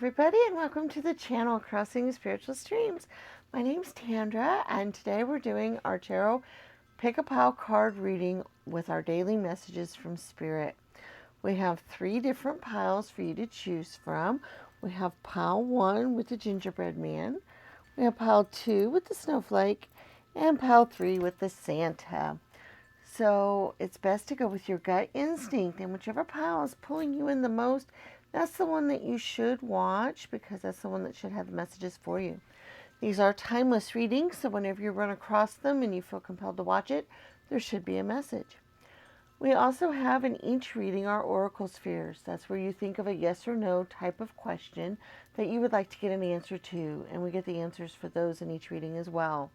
everybody, and welcome to the channel Crossing Spiritual Streams. My name's Tandra, and today we're doing our tarot pick-a-pile card reading with our daily messages from Spirit. We have 3 different piles for you to choose from. We have pile 1 with the gingerbread man, we have pile 2 with the snowflake, and pile 3 with the Santa. So it's best to go with your gut instinct, and whichever pile is pulling you in the most, that's the one that you should watch, because that's the one that should have the messages for you. These are timeless readings, so whenever you run across them and you feel compelled to watch it, there should be a message. We also have in each reading our oracle spheres. That's where you think of a yes or no type of question that you would like to get an answer to, and we get the answers for those in each reading as well.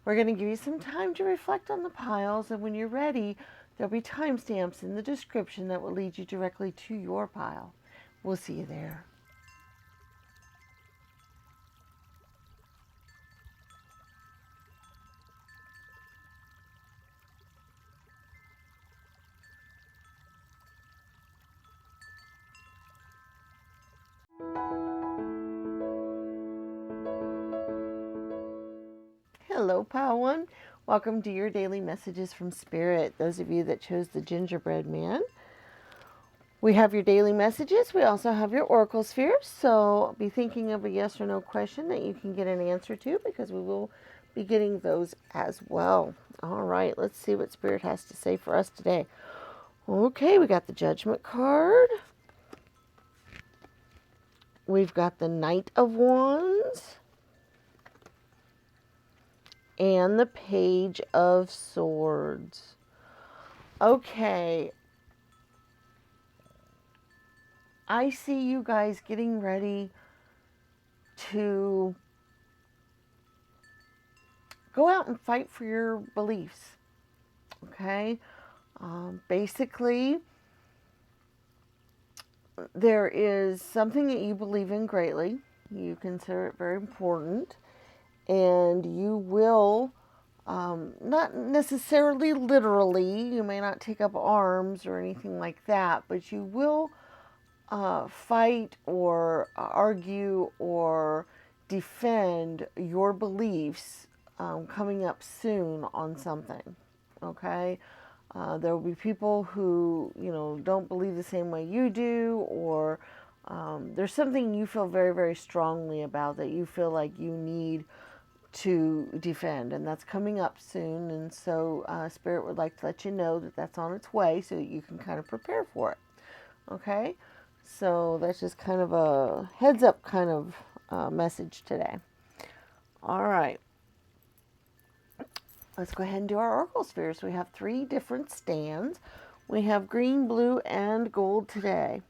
We're going to give you some time to reflect on the piles, and when you're ready, there'll be timestamps in the description that will lead you directly to your pile. We'll see you there. Hello, Pile 1. Welcome to your daily messages from Spirit. Those of you that chose the gingerbread man. We have your daily messages. We also have your oracle spheres. So be thinking of a yes or no question that you can get an answer to, because we will be getting those as well. All right, let's see what Spirit has to say for us today. Okay, we got the Judgment card. We've got the Knight of Wands. And the Page of Swords. Okay. I see you guys getting ready to go out and fight for your beliefs. Okay? Basically, there is something that you believe in greatly. You consider it very important. And you will, not necessarily literally, you may not take up arms or anything like that, but you will fight or argue or defend your beliefs coming up soon on something. Okay? There will be people who, don't believe the same way you do, or there's something you feel very, very strongly about that you feel like you need to defend, and that's coming up soon. And so Spirit would like to let you know that that's on its way, so that you can kind of prepare for it. Okay? So that's just kind of a heads up kind of message today. All right. Let's go ahead and do our oracle spheres. We have 3 different stands. We have green, blue, and gold today.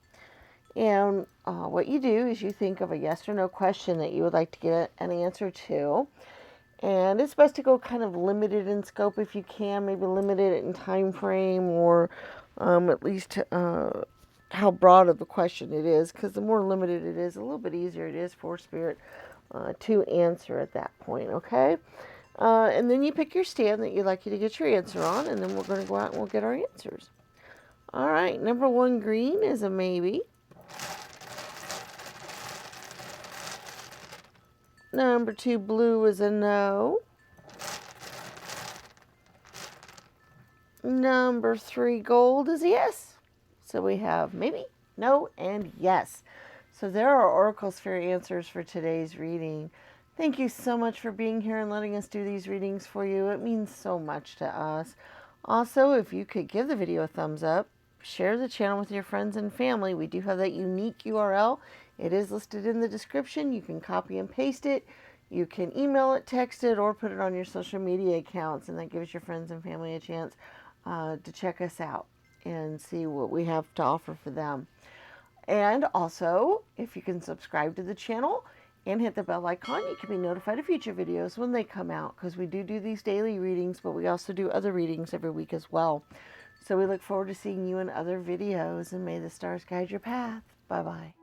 And what you do is you think of a yes or no question that you would like to get an answer to. And it's best to go kind of limited in scope if you can, maybe limited in time frame, or at least how broad of a question it is, because the more limited it is, a little bit easier it is for Spirit to answer at that point, okay? And then you pick your stand that you'd like you to get your answer on, and then we're going to go out and we'll get our answers. All right, number 1 green is a maybe. Number 2 blue is a no. Number 3 gold is a yes. So we have maybe, no, and yes. So there are oracle sphere answers for today's reading. Thank you so much for being here and letting us do these readings for you. It means so much to us. Also, if you could give the video a thumbs up, share the channel with your friends and family. We do have that unique URL. It is listed in the description. You can copy and paste it. You can email it, text it, or put it on your social media accounts, and that gives your friends and family a chance to check us out and see what we have to offer for them. And also, if you can subscribe to the channel and hit the bell icon, you can be notified of future videos when they come out, because we do these daily readings, but we also do other readings every week as well. So we look forward to seeing you in other videos, and may the stars guide your path. Bye-bye.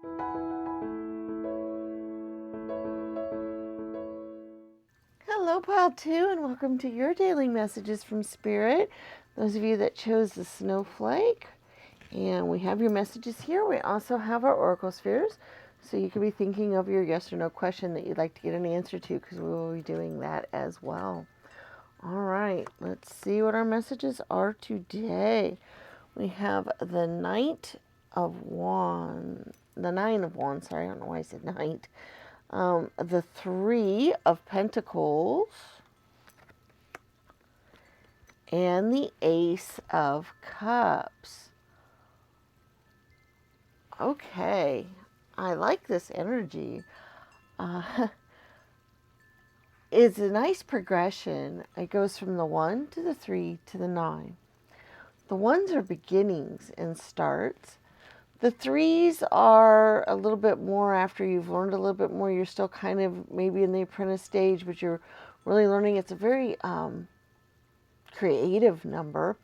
Hello, Pile 2, and welcome to your daily messages from Spirit. Those of you that chose the snowflake. And we have your messages here. We also have our oracle spheres. So you could be thinking of your yes or no question that you'd like to get an answer to, because we will be doing that as well. All right, let's see what our messages are today. We have the Knight of Wands, the Nine of Wands, sorry, I don't know why I said Knight. The Three of Pentacles, and the Ace of Cups. Okay, I like this energy. It's a nice progression. It goes from the 1 to the 3 to the 9. The 1s are beginnings and starts. The 3s are a little bit more after you've learned a little bit more. You're still kind of maybe in the apprentice stage, but you're really learning. It's a very creative number.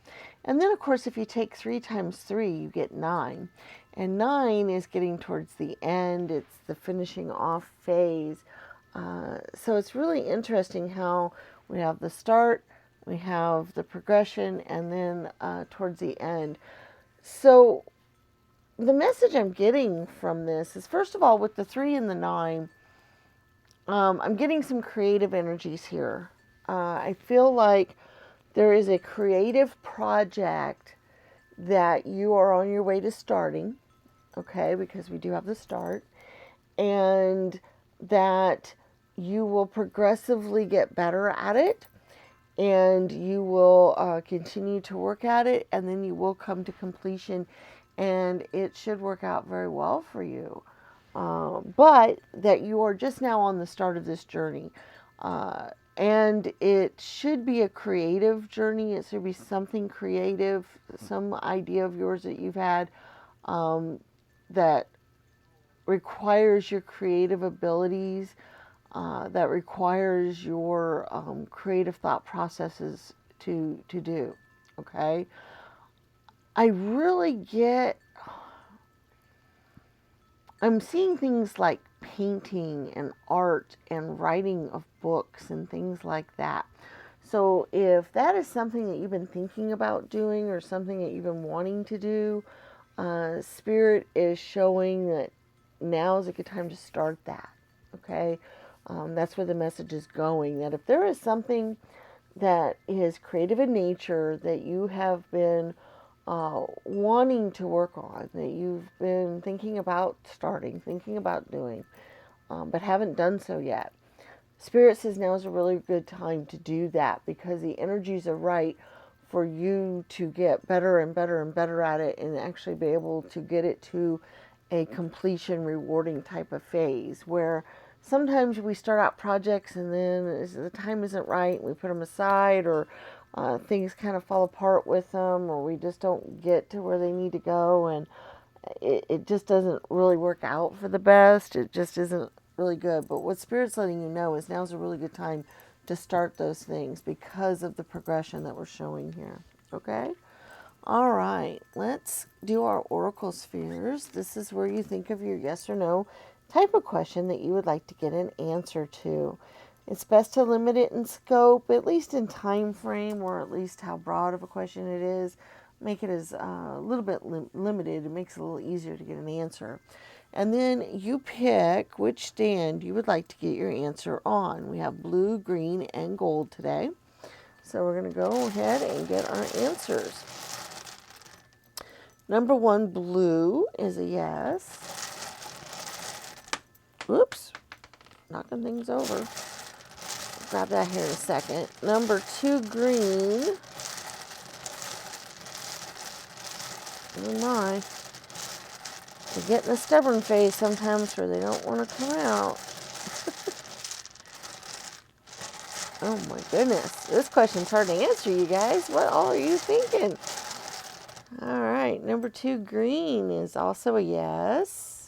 And then, of course, if you take 3 times 3, you get 9. And 9 is getting towards the end. It's the finishing off phase. So it's really interesting how we have the start, we have the progression, and then towards the end. So the message I'm getting from this is, first of all, with the 3 and the 9, I'm getting some creative energies here. I feel like there is a creative project that you are on your way to starting, okay, because we do have the start, and that you will progressively get better at it, and you will continue to work at it, and then you will come to completion, and it should work out very well for you. But that you are just now on the start of this journey. And it should be a creative journey. It should be something creative, some idea of yours that you've had that requires your creative abilities, that requires your creative thought processes to do. Okay? I really get, I'm seeing things like painting and art and writing of books and things like that. So if that is something that you've been thinking about doing or something that you've been wanting to do, Spirit is showing that now is a good time to start that. Okay? That's where the message is going. That if there is something that is creative in nature that you have been wanting to work on, that you've been thinking about starting, thinking about doing, but haven't done so yet, Spirit says now is a really good time to do that, because the energies are right for you to get better and better and better at it, and actually be able to get it to a completion, rewarding type of phase, where sometimes we start out projects and then the time isn't right, we put them aside, or things kind of fall apart with them, or we just don't get to where they need to go, and it just doesn't really work out for the best. It just isn't really good. But what Spirit's letting you know is now's a really good time to start those things because of the progression that we're showing here. Okay? All right, let's do our oracle spheres. This is where you think of your yes or no type of question that you would like to get an answer to. It's best to limit it in scope, at least in time frame, or at least how broad of a question it is. Make it as a little bit limited. It makes it a little easier to get an answer. And then you pick which stand you would like to get your answer on. We have blue, green, and gold today. So we're going to go ahead and get our answers. Number 1, blue, is a yes. Oops, knocking things over. Grab that here in a second. Number 2, green. Oh my. They get in a stubborn phase sometimes where they don't want to come out. Oh my goodness. This question's hard to answer, you guys. What all are you thinking? All right. Number 2, green, is also a yes.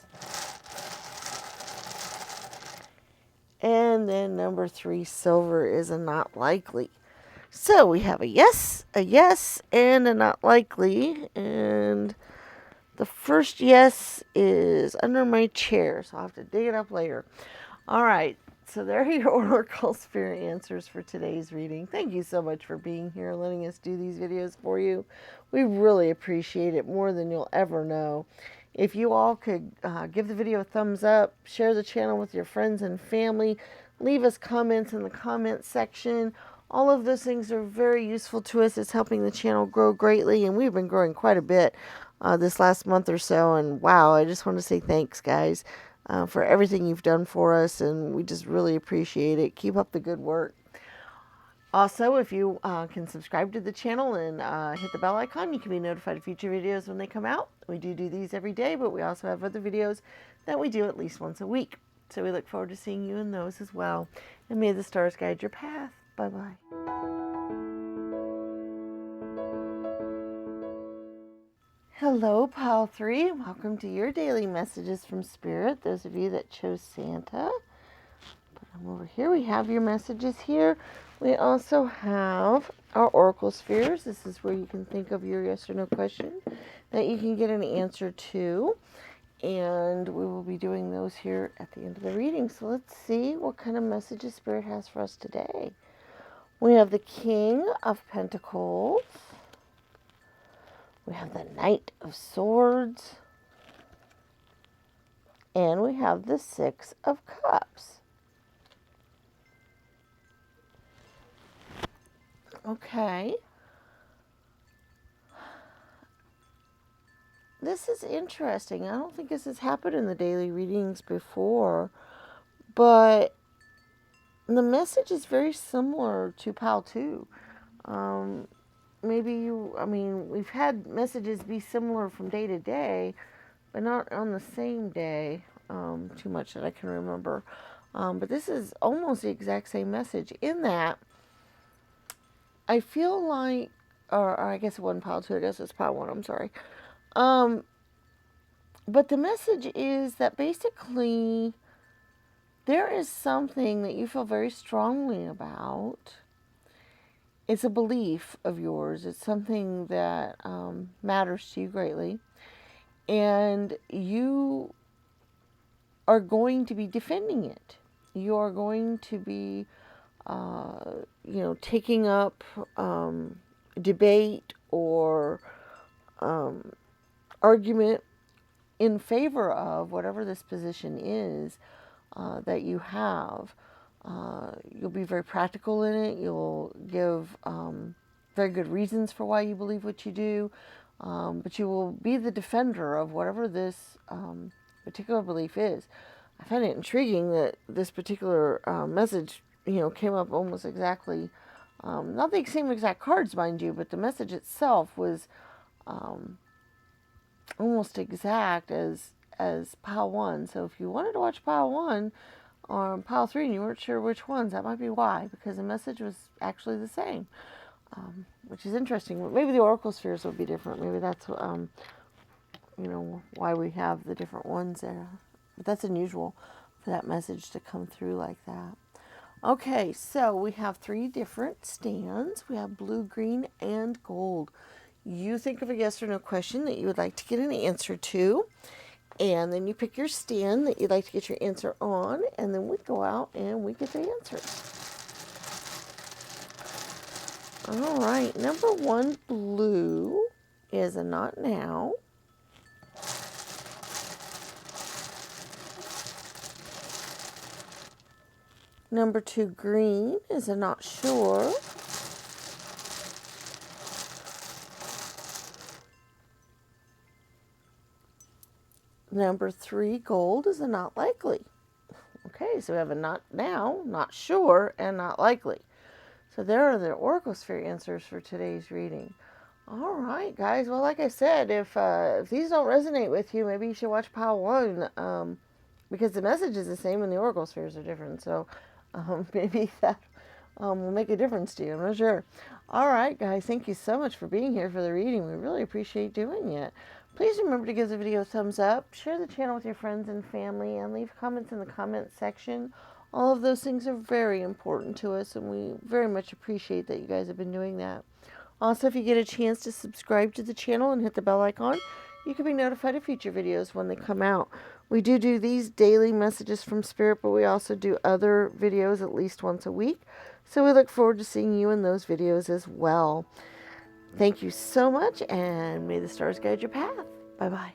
And then number 3, silver, is a not likely. So we have a yes, and a not likely. And the first yes is under my chair, so I'll have to dig it up later. All right, so there are your Oracle Spirit answers for today's reading. Thank you so much for being here and letting us do these videos for you. We really appreciate it more than you'll ever know. If you all could give the video a thumbs up, share the channel with your friends and family, leave us comments in the comment section. All of those things are very useful to us. It's helping the channel grow greatly, and we've been growing quite a bit this last month or so. And wow, I just want to say thanks, guys, for everything you've done for us, and we just really appreciate it. Keep up the good work. Also, if you can subscribe to the channel and hit the bell icon, you can be notified of future videos when they come out. We do these every day, but we also have other videos that we do at least once a week. So we look forward to seeing you in those as well. And may the stars guide your path. Bye-bye. Hello, Pile 3. Welcome to your daily messages from Spirit. Those of you that chose Santa. Put them over here. We have your messages here. We also have our Oracle Spheres. This is where you can think of your yes or no question that you can get an answer to. And we will be doing those here at the end of the reading. So let's see what kind of messages Spirit has for us today. We have the King of Pentacles. We have the Knight of Swords. And we have the Six of Cups. Okay. This is interesting. I don't think this has happened in the daily readings before, but the message is very similar to Pile 2. We've had messages be similar from day to day, but not on the same day too much that I can remember. But this is almost the exact same message in that I feel like, or I guess it wasn't Pile 2, I guess it's Pile 1, I'm sorry. But the message is that basically there is something that you feel very strongly about. It's a belief of yours. It's something that matters to you greatly. And you are going to be defending it. You are going to be, taking up debate or argument in favor of whatever this position is that you have. You'll be very practical in it. You'll give very good reasons for why you believe what you do. But you will be the defender of whatever this particular belief is. I find it intriguing that this particular message, came up almost exactly, not the same exact cards, mind you, but the message itself was almost exact as Pile 1. So if you wanted to watch Pile 1 or Pile 3 and you weren't sure which ones, that might be why, because the message was actually the same, which is interesting. Maybe the Oracle Spheres would be different. Maybe that's why we have the different ones there. But that's unusual for that message to come through like that. Okay, so we have 3 different stands. We have blue, green, and gold. You think of a yes or no question that you would like to get an answer to, and then you pick your stand that you'd like to get your answer on, and then we go out and we get the answers. All right, number 1, blue, is a not now. Number 2, green, is a not sure. Number 3, gold, is a not likely. Okay, so we have a not now, not sure, and not likely. So there are the Oracle Sphere answers for today's reading. All right, guys. Well, like I said, if these don't resonate with you, maybe you should watch Pile 1, because the message is the same and the Oracle Spheres are different. So maybe that will make a difference to you. I'm not sure. All right, guys. Thank you so much for being here for the reading. We really appreciate doing it. Please remember to give the video a thumbs up, share the channel with your friends and family, and leave comments in the comment section. All of those things are very important to us, and we very much appreciate that you guys have been doing that. Also, if you get a chance to subscribe to the channel and hit the bell icon, you can be notified of future videos when they come out. We do these daily messages from Spirit, but we also do other videos at least once a week. So we look forward to seeing you in those videos as well. Thank you so much, and may the stars guide your path. Bye-bye.